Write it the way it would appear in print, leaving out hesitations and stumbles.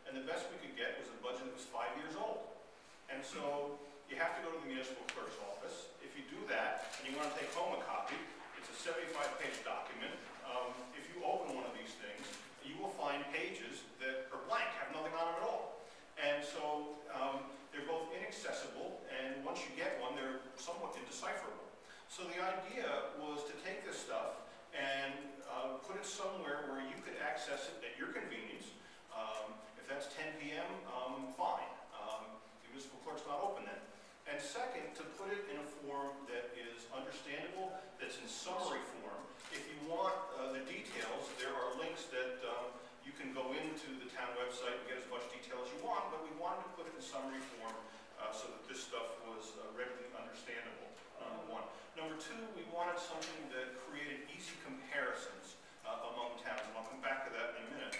and the best we could get was a budget that was 5 years old. And so you have to go to the municipal clerk's office. If you do that, and you want to take home a copy, it's a 75-page document. If you open one of these things, you will find pages that are blank, have nothing on them at all. And so they're both inaccessible, and once you get one, they're somewhat indecipherable. So the idea was to take this stuff and put it somewhere where you could access it at your convenience. If that's 10 p.m., fine. The municipal clerk's not open then. And second, to put it in a form that is understandable, that's in summary form. If you want the details, there are links that you can go into the town website and get as much detail as you want, but we wanted to put it in summary form so that this stuff was readily understandable, number one. Number two, we wanted something that created easy comparisons among towns, and I'll come back to that in a minute.